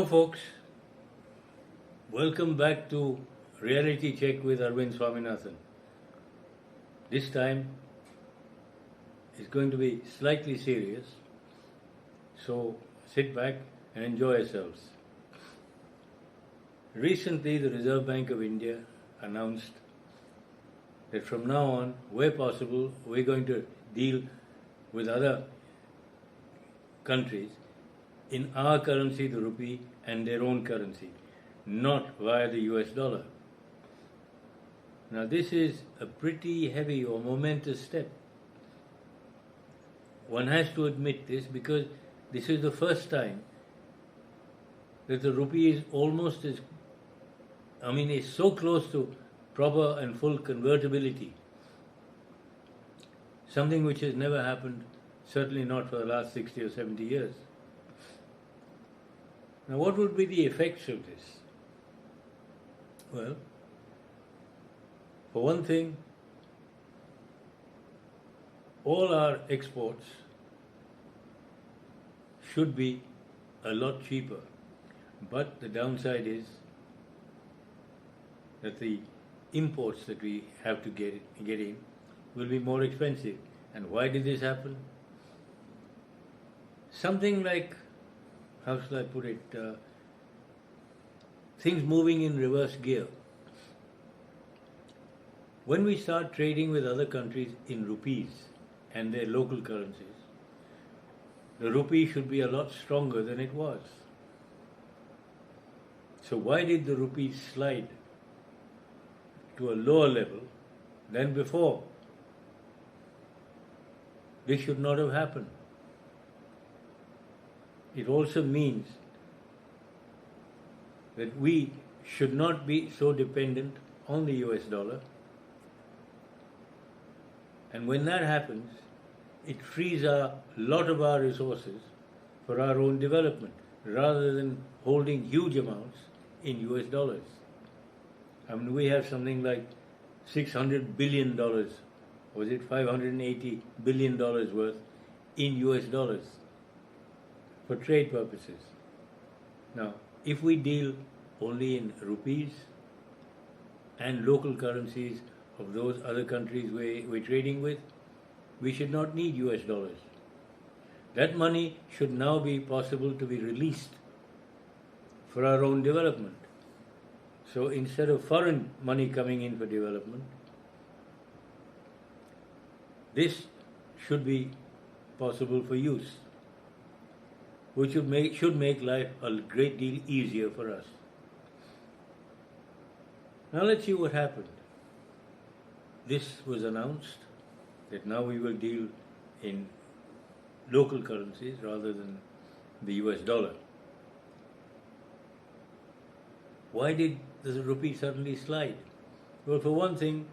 folks. Welcome back to Reality Check with Arvind Swaminathan. This time it's going to be slightly serious, so sit back and enjoy yourselves. Recently, the Reserve Bank of India announced that from now on, where possible, we're going to deal with other countries in our currency, the rupee, and their own currency, not via the US dollar. Now, this is a pretty heavy or momentous step. One has to admit this because this is the first time that the rupee is almost is so close to proper and full convertibility. Something which has never happened, certainly not for the last 60 or 70 years. Now, what would be the effects of this? Well, for one thing, all our exports should be a lot cheaper. But the downside is that the imports that we have to get in will be more expensive. And why did this happen? Something like, how shall I put it, things moving in reverse gear. When we start trading with other countries in rupees and their local currencies, the rupee should be a lot stronger than it was. So why did the rupee slide to a lower level than before? This should not have happened. It also means that we should not be so dependent on the US dollar. And when that happens, it frees a lot of our resources for our own development rather than holding huge amounts in US dollars. I mean, we have something like $600 billion, was it $580 billion worth in US dollars for trade purposes. Now, if we deal only in rupees and local currencies of those other countries we're trading with, we should not need US dollars. That money should now be possible to be released for our own development. So instead of foreign money coming in for development, this should be possible for use, which should make life a great deal easier for us. Now let's see what happened. This was announced that now we will deal in local currencies rather than the US dollar. Why did the rupee suddenly slide? Well, for one thing,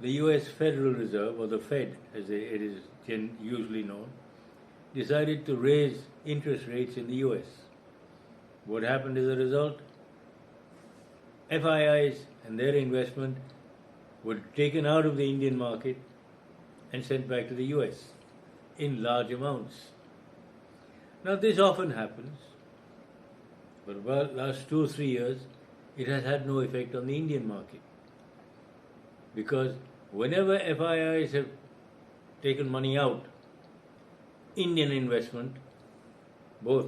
the US Federal Reserve, or the Fed as it is usually known, decided to raise interest rates in the US. What happened as a result? FIIs and their investment were taken out of the Indian market and sent back to the US in large amounts. Now, this often happens, but about the last 2 or 3 years, it has had no effect on the Indian market. Because whenever FIIs have taken money out, Indian investment, both,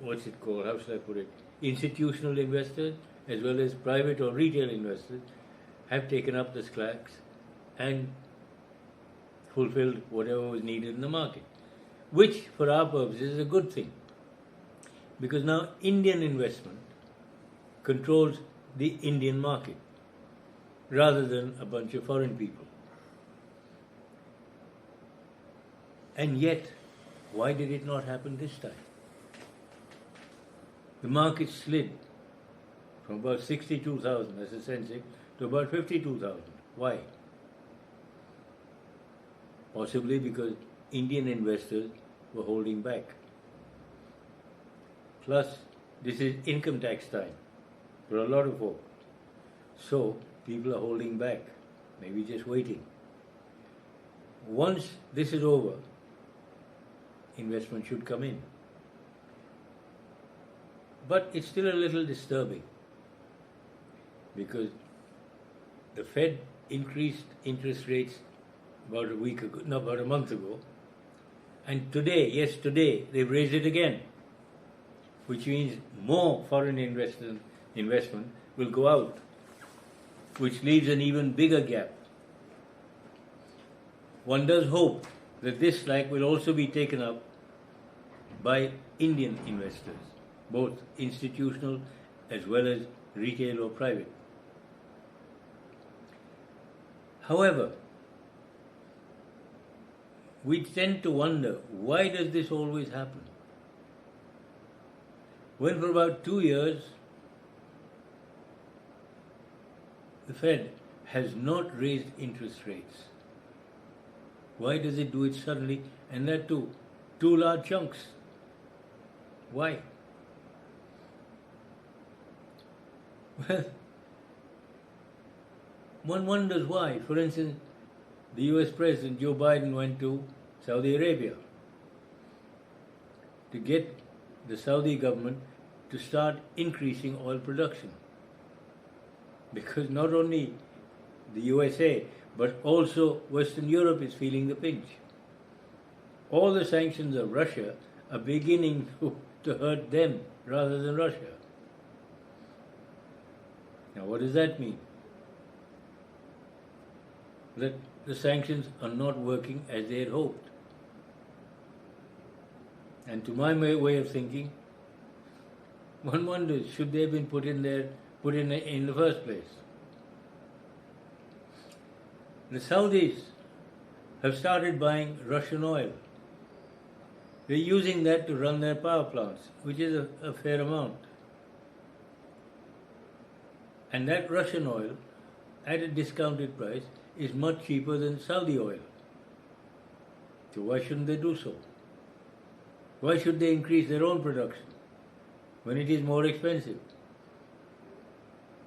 how shall I put it, institutional investors as well as private or retail investors have taken up the slacks and fulfilled whatever was needed in the market, which for our purposes is a good thing. Because now Indian investment controls the Indian market rather than a bunch of foreign people. And yet, why did it not happen this time? The market slid from about 62,000 as a Sensex to about 52,000. Why? Possibly because Indian investors were holding back. Plus, this is income tax time for a lot of folk. So, people are holding back, maybe just waiting. Once this is over, investment should come in. But it's still a little disturbing because the Fed increased interest rates about a week ago, no, about a month ago, and today, they've raised it again, which means more foreign investment will go out, which leaves an even bigger gap. One does hope that this slack will also be taken up by Indian investors, both institutional as well as retail or private. However, we tend to wonder, why does this always happen? When for about 2 years, the Fed has not raised interest rates. Why does it do it suddenly, and that too, two large chunks? Why? Well, one wonders why. For instance, the US President Joe Biden went to Saudi Arabia to get the Saudi government to start increasing oil production. Because not only the USA, but also Western Europe is feeling the pinch. All the sanctions of Russia are beginning to hurt them rather than Russia. Now, what does that mean? That the sanctions are not working as they had hoped. And to my way of thinking, one wonders, should they have been put in the first place? The Saudis have started buying Russian oil. They're using that to run their power plants, which is a fair amount. And that Russian oil, at a discounted price, is much cheaper than Saudi oil. So why shouldn't they do so? Why should they increase their own production when it is more expensive?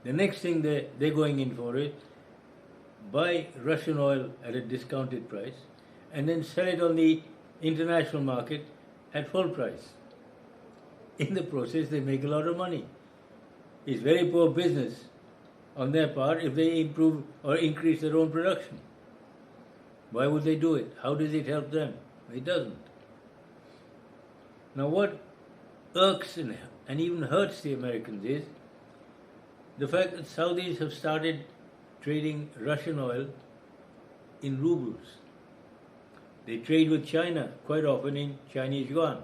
The next thing they're going in for is buy Russian oil at a discounted price and then sell it on the international market at full price. In the process, they make a lot of money. It's very poor business on their part if they improve or increase their own production. Why would they do it? How does it help them? It doesn't. Now, what irks and even hurts the Americans is the fact that Saudis have started trading Russian oil in rubles. They trade with China quite often in Chinese yuan,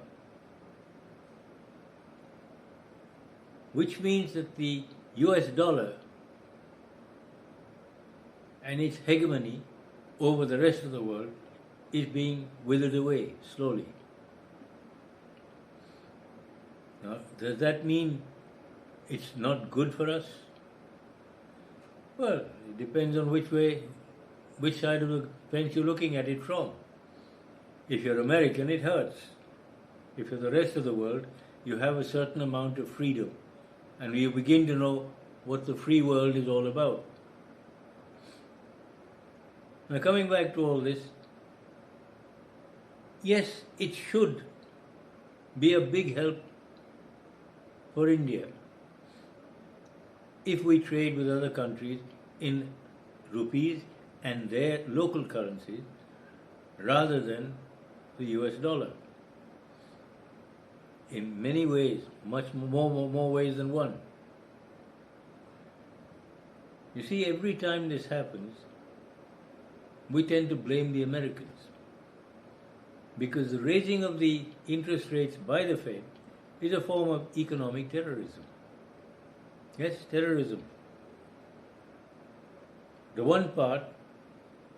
which means that the US dollar and its hegemony over the rest of the world is being withered away slowly. Now, does that mean it's not good for us? Well, it depends on which side of the fence you're looking at it from. If you're American, it hurts. If you're the rest of the world, you have a certain amount of freedom, and you begin to know what the free world is all about. Now, coming back to all this, yes, it should be a big help for India if we trade with other countries in rupees and their local currencies rather than the US dollar. In many ways, much more ways than one. You see, every time this happens, we tend to blame the Americans, because the raising of the interest rates by the Fed is a form of economic terrorism. Yes, terrorism. The one part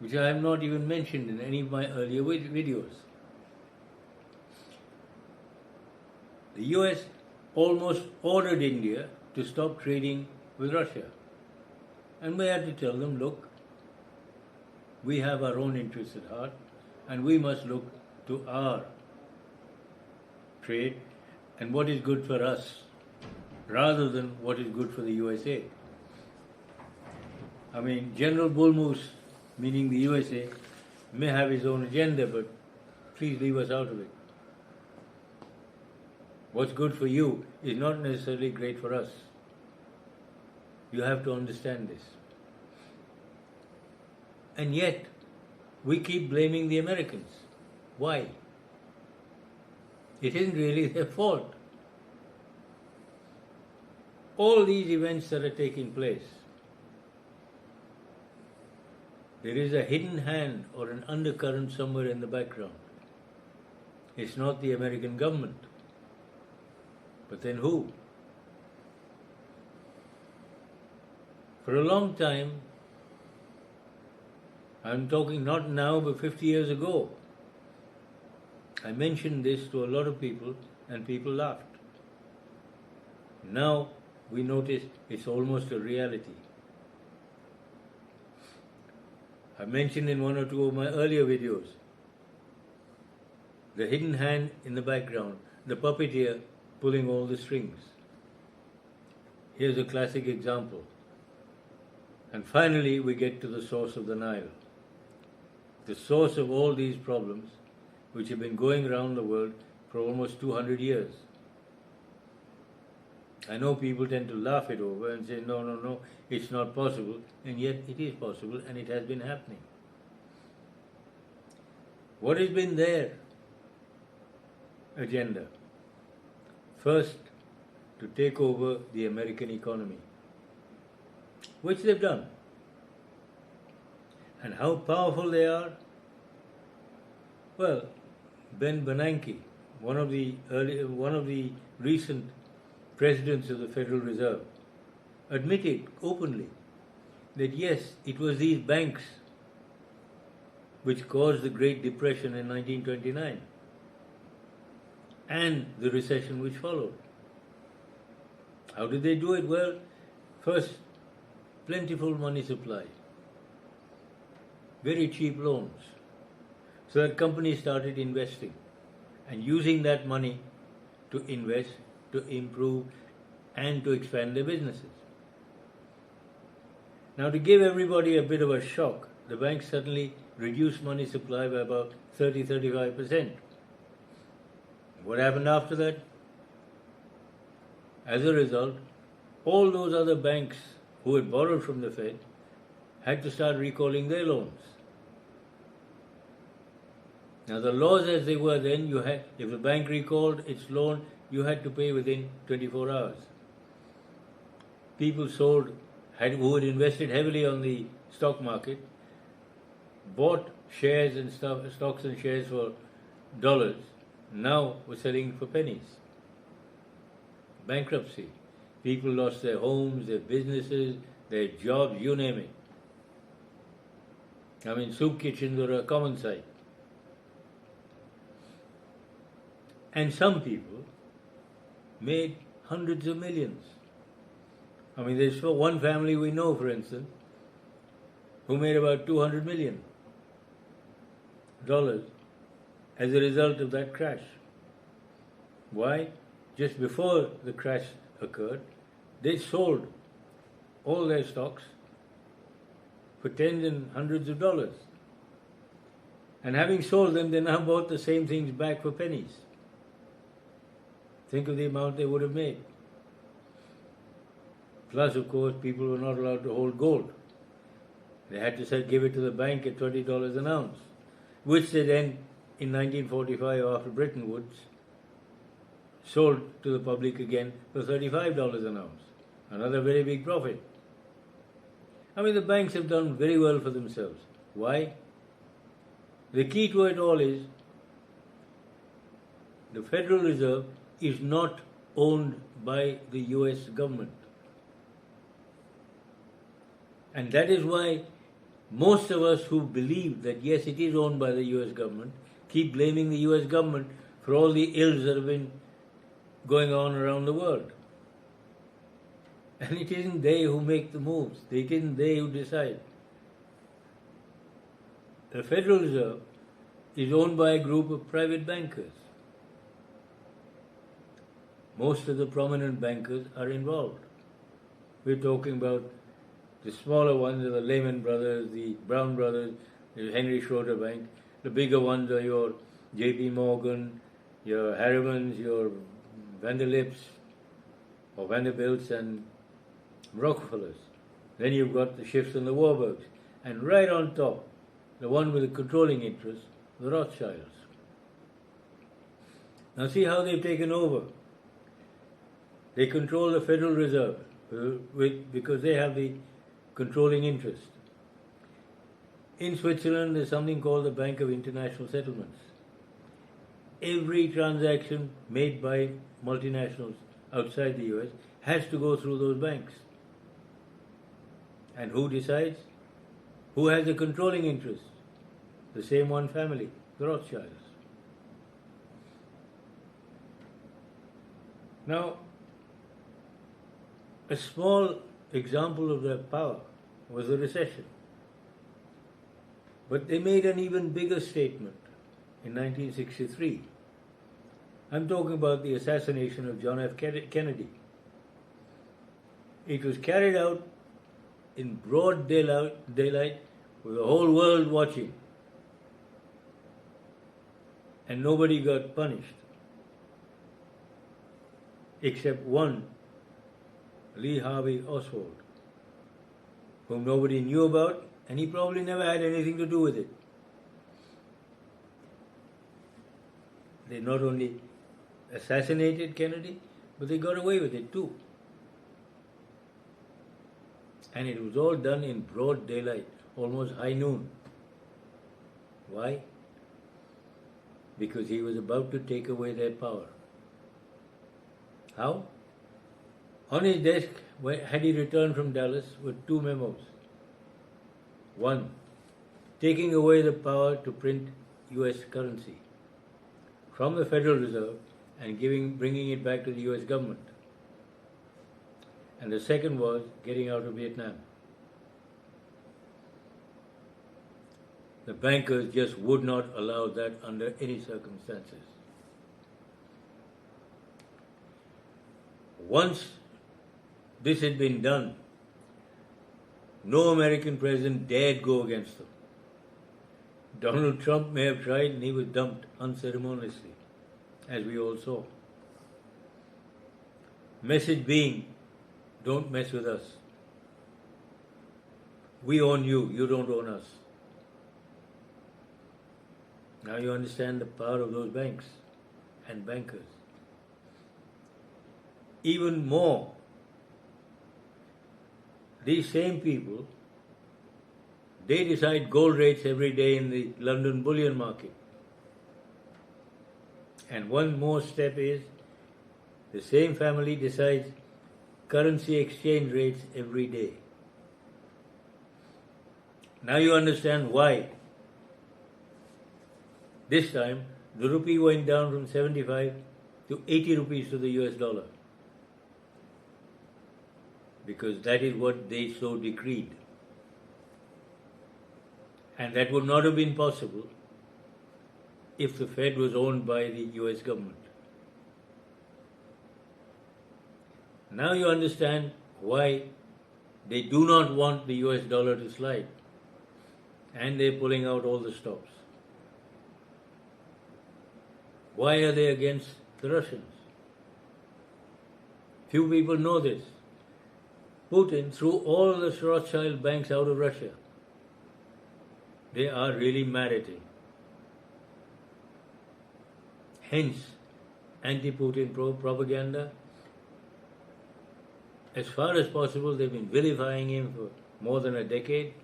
which I have not even mentioned in any of my earlier videos. The US almost ordered India to stop trading with Russia. And we had to tell them, look, we have our own interests at heart, and we must look to our trade and what is good for us, rather than what is good for the USA. I mean, General Bull Moose, meaning the USA, may have his own agenda, but please leave us out of it. What's good for you is not necessarily great for us. You have to understand this. And yet, we keep blaming the Americans. Why? It isn't really their fault. All these events that are taking place, there is a hidden hand or an undercurrent somewhere in the background. It's not the American government. But then who? For a long time, I'm talking not now but 50 years ago, I mentioned this to a lot of people and people laughed. Now we notice it's almost a reality. I mentioned in one or two of my earlier videos the hidden hand in the background, the puppeteer pulling all the strings. Here's a classic example. And finally we get to the source of the Nile. The source of all these problems which have been going around the world for almost 200 years. I know people tend to laugh it over and say, no, it's not possible, and yet it is possible and it has been happening. What has been their agenda? First, to take over the American economy, which they've done. And how powerful they are? Well, Ben Bernanke, one of the recent presidents of the Federal Reserve, admitted openly that yes, it was these banks which caused the Great Depression in 1929 and the recession which followed. How did they do it? Well, first, plentiful money supply, very cheap loans, so that companies started investing and using that money to invest, to improve and to expand their businesses. Now, to give everybody a bit of a shock, the banks suddenly reduced money supply by about 30-35%. What happened after that? As a result, all those other banks who had borrowed from the Fed had to start recalling their loans. Now, the laws as they were then, if the bank recalled its loan, you had to pay within 24 hours. People who had invested heavily on the stock market, bought shares and stocks and shares for dollars, now were selling for pennies. Bankruptcy. People lost their homes, their businesses, their jobs, you name it. I mean, soup kitchens were a common sight. And some people made hundreds of millions. I mean, there's one family we know, for instance, who made about $200 million as a result of that crash. Why? Just before the crash occurred, they sold all their stocks for tens and hundreds of dollars. And having sold them, they now bought the same things back for pennies. Think of the amount they would have made. Plus, of course, people were not allowed to hold gold. They had to give it to the bank at $20 an ounce, which they then, in 1945, after Bretton Woods, sold to the public again for $35 an ounce. Another very big profit. I mean, the banks have done very well for themselves. Why? The key to it all is the Federal Reserve is not owned by the US government. And that is why most of us who believe that yes, it is owned by the US government, keep blaming the US government for all the ills that have been going on around the world. And it isn't they who make the moves. It isn't they who decide. The Federal Reserve is owned by a group of private bankers. Most of the prominent bankers are involved. We're talking about the smaller ones are the Lehman Brothers, the Brown Brothers, the Henry Schroeder Bank. The bigger ones are your J.P. Morgan, your Harrimans, your Vanderlips or Vanderbilts and Rockefellers. Then you've got the Schiffs and the Warburgs. And right on top, the one with the controlling interest, the Rothschilds. Now see how they've taken over. They control the Federal Reserve because they have the controlling interest. In Switzerland, there's something called the Bank of International Settlements. Every transaction made by multinationals outside the US has to go through those banks. And who decides? Who has the controlling interest? The same one family, the Rothschilds. Now, a small example of their power was the recession. But they made an even bigger statement in 1963. I'm talking about the assassination of John F. Kennedy. It was carried out in broad daylight with the whole world watching. And nobody got punished. Except one, Lee Harvey Oswald, whom nobody knew about, and he probably never had anything to do with it. They not only assassinated Kennedy, but they got away with it too. And it was all done in broad daylight, almost high noon. Why? Because he was about to take away their power. How? On his desk, had he returned from Dallas, were two memos. One, taking away the power to print US currency from the Federal Reserve and bringing it back to the US government. And the second was getting out of Vietnam. The bankers just would not allow that under any circumstances. Once this had been done, no American president dared go against them. Donald Trump may have tried and he was dumped unceremoniously, as we all saw. Message being, don't mess with us. We own you, you don't own us. Now you understand the power of those banks and bankers. Even more, these same people, they decide gold rates every day in the London bullion market. And one more step is, the same family decides currency exchange rates every day. Now you understand why. This time, the rupee went down from 75 to 80 rupees to the US dollar. Because that is what they so decreed. And that would not have been possible if the Fed was owned by the US government. Now you understand why they do not want the US dollar to slide. And they're pulling out all the stops. Why are they against the Russians? Few people know this. Putin threw all the Rothschild banks out of Russia. They are really mad at him. Hence, anti-Putin propaganda. As far as possible, they've been vilifying him for more than a decade,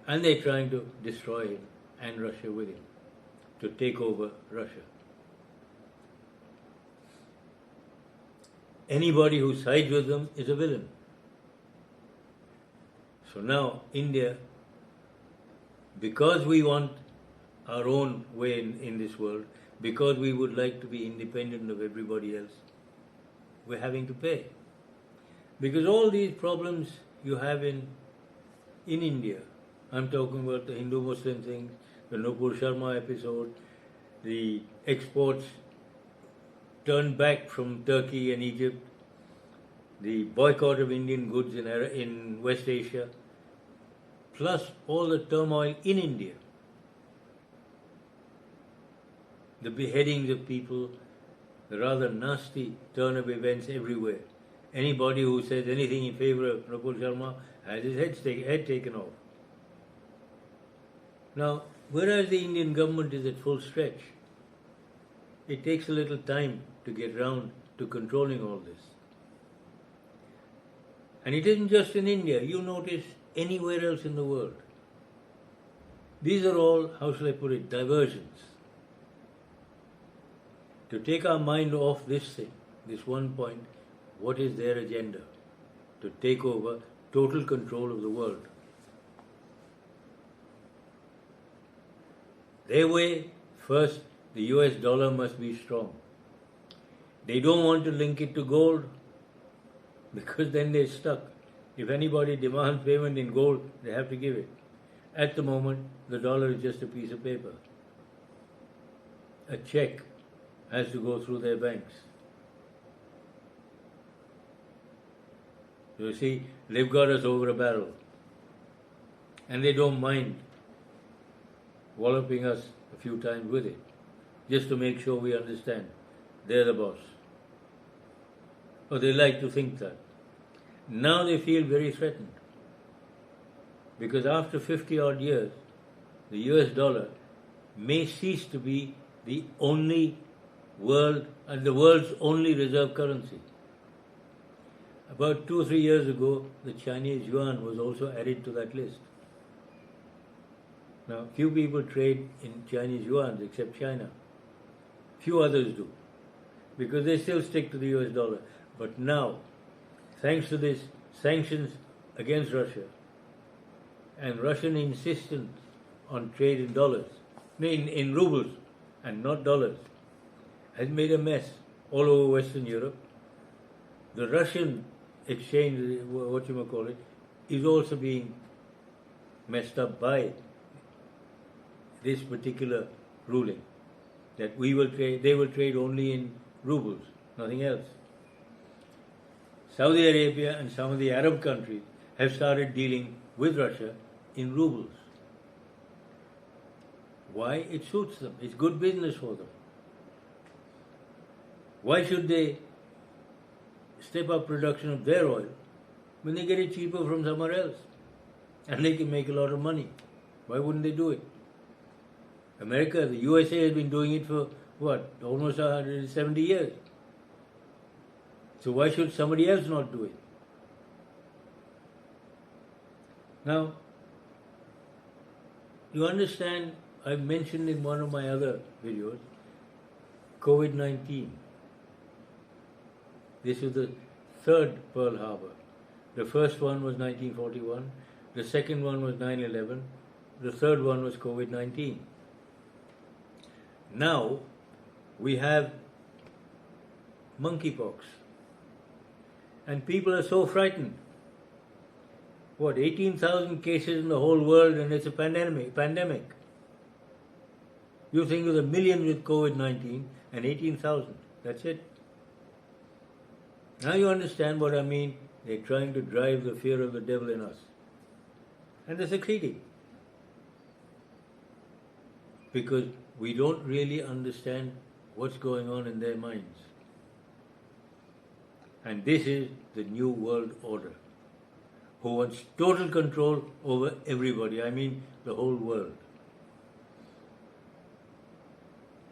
and they're trying to destroy him and Russia with him, to take over Russia. Anybody who sides with them is a villain. So now, India, because we want our own way in this world, because we would like to be independent of everybody else, we're having to pay. Because all these problems you have in India, I'm talking about the Hindu-Muslim thing, the Nupur Sharma episode, the exports turned back from Turkey and Egypt, the boycott of Indian goods in West Asia, plus all the turmoil in India, the beheadings of people, the rather nasty turn of events everywhere. Anybody who says anything in favor of Prabhu Sharma has his head taken off. Now, whereas the Indian government is at full stretch, it takes a little time to get round to controlling all this. And it isn't just in India, you notice anywhere else in the world. These are all, how shall I put it, diversions. To take our mind off this thing, this one point, what is their agenda? To take over total control of the world. Their way, first, the US dollar must be strong. They don't want to link it to gold because then they're stuck. If anybody demands payment in gold, they have to give it. At the moment, the dollar is just a piece of paper. A check has to go through their banks. You see, they've got us over a barrel. And they don't mind walloping us a few times with it, just to make sure we understand they're the boss. Or they like to think that. Now they feel very threatened. Because after 50 odd years, the US dollar may cease to be the world's only reserve currency. About 2 or 3 years ago, the Chinese yuan was also added to that list. Now, few people trade in Chinese yuan except China. Few others do, because they still stick to the US dollar. But now, thanks to this sanctions against Russia and Russian insistence on trade in dollars, in rubles and not dollars, has made a mess all over Western Europe. The Russian exchange, is also being messed up by this particular ruling, that they will trade only in rubles, nothing else. Saudi Arabia and some of the Arab countries have started dealing with Russia in rubles. Why? It suits them. It's good business for them. Why should they step up production of their oil when they get it cheaper from somewhere else and they can make a lot of money? Why wouldn't they do it? America, the USA has been doing it for almost 170 years. So why should somebody else not do it? Now, you understand, I've mentioned in one of my other videos, COVID-19. This is the third Pearl Harbor. The first one was 1941, the second one was 9/11, the third one was COVID-19. Now, we have monkeypox. And people are so frightened. 18,000 cases in the whole world and it's a pandemic. You think of the million with COVID-19 and 18,000. That's it. Now you understand what I mean. They're trying to drive the fear of the devil in us. And they're succeeding. Because we don't really understand what's going on in their minds. And this is the New World Order, who wants total control over everybody, I mean the whole world.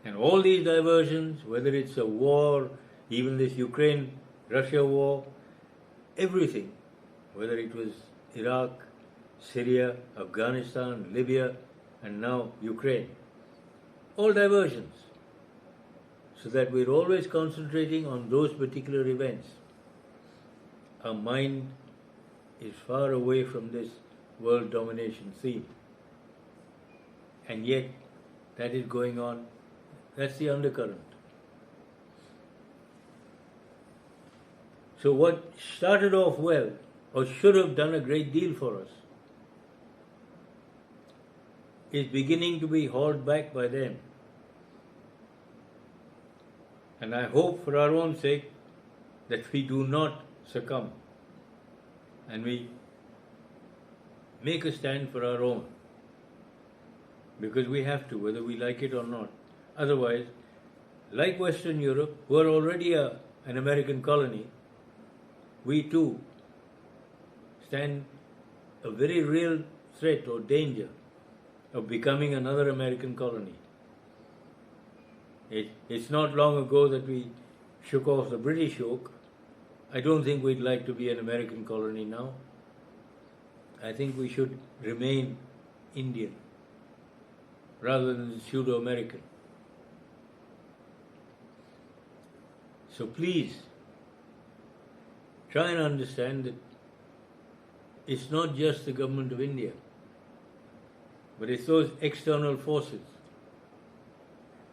And all these diversions, whether it's a war, even this Ukraine-Russia war, everything, whether it was Iraq, Syria, Afghanistan, Libya, and now Ukraine, all diversions, so that we're always concentrating on those particular events. Our mind is far away from this world domination theme. And yet, that is going on. That's the undercurrent. So what started off well, or should have done a great deal for us, is beginning to be hauled back by them. And I hope for our own sake that we do not succumb and we make a stand for our own, because we have to, whether we like it or not. Otherwise, like Western Europe, who are already an American colony, we too stand a very real threat or danger of becoming another American colony. It's not long ago that we shook off the British yoke. I don't think we'd like to be an American colony now. I think we should remain Indian rather than pseudo-American. So please, try and understand that it's not just the government of India, but it's those external forces,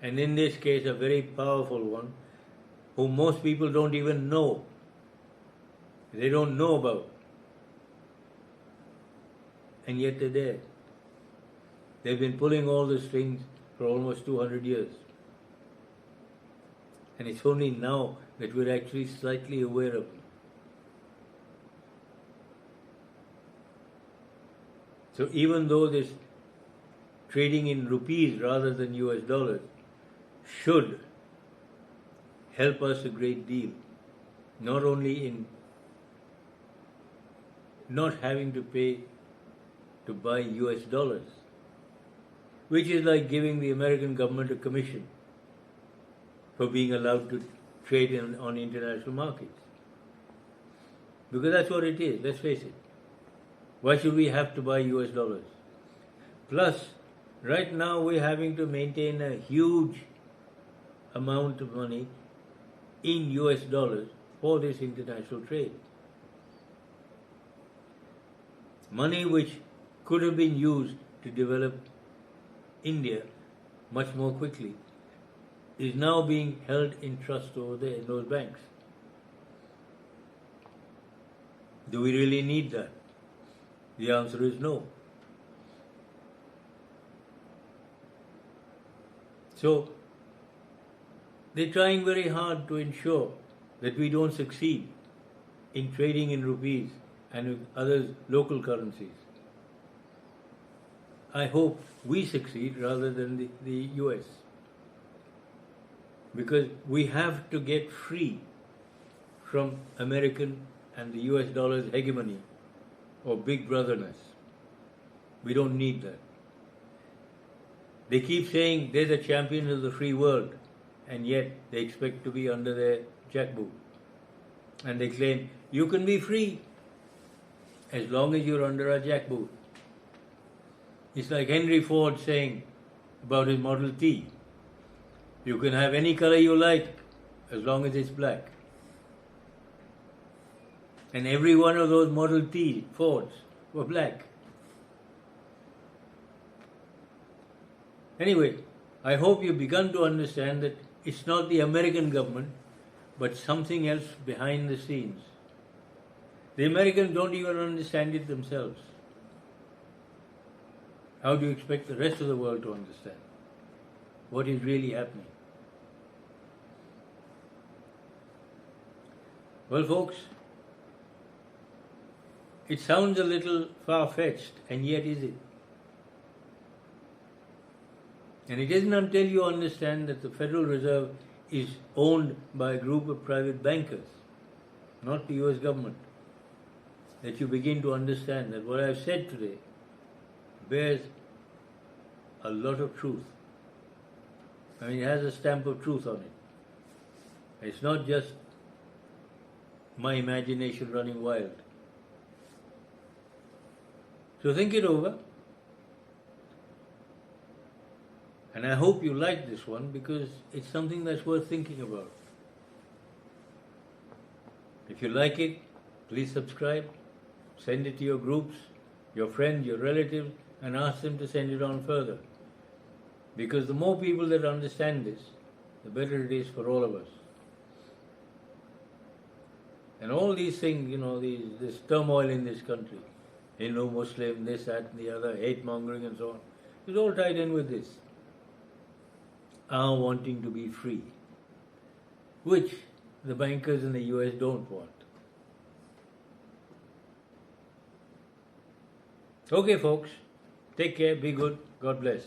and in this case a very powerful one, whom most people don't even know. They don't know about. And yet they're there. They've been pulling all the strings for almost 200 years. And it's only now that we're actually slightly aware of them. So even though this trading in rupees rather than US dollars should help us a great deal, not only in not having to pay to buy US dollars, which is like giving the American government a commission for being allowed to trade on international markets. Because that's what it is, let's face it. Why should we have to buy US dollars? Plus, right now we're having to maintain a huge amount of money in US dollars for this international trade. Money which could have been used to develop India much more quickly is now being held in trust over there in those banks. Do we really need that? The answer is no. So, they're trying very hard to ensure that we don't succeed in trading in rupees and with other local currencies. I hope we succeed rather than the US. Because we have to get free from American and the US dollar's hegemony or big brotherness. We don't need that. They keep saying they're the champions of the free world, and yet they expect to be under their jackboot. And they claim, you can be free as long as you're under our jackboot. It's like Henry Ford saying about his Model T, you can have any color you like as long as it's black. And every one of those Model T Fords were black. Anyway, I hope you've begun to understand that it's not the American government, but something else behind the scenes. The Americans don't even understand it themselves. How do you expect the rest of the world to understand what is really happening? Well, folks, it sounds a little far-fetched, and yet is it? And it isn't until you understand that the Federal Reserve is owned by a group of private bankers, not the US government, that you begin to understand that what I've said today bears a lot of truth. I mean, it has a stamp of truth on it. It's not just my imagination running wild. So think it over. And I hope you like this one because it's something that's worth thinking about. If you like it, please subscribe, send it to your groups, your friends, your relatives, and ask them to send it on further. Because the more people that understand this, the better it is for all of us. And all these things, this turmoil in this country, Hindu, Muslim, this, that, and the other, hate mongering and so on, is all tied in with this. Our wanting to be free, which the bankers in the US don't want. Okay, folks, take care, be good, God bless.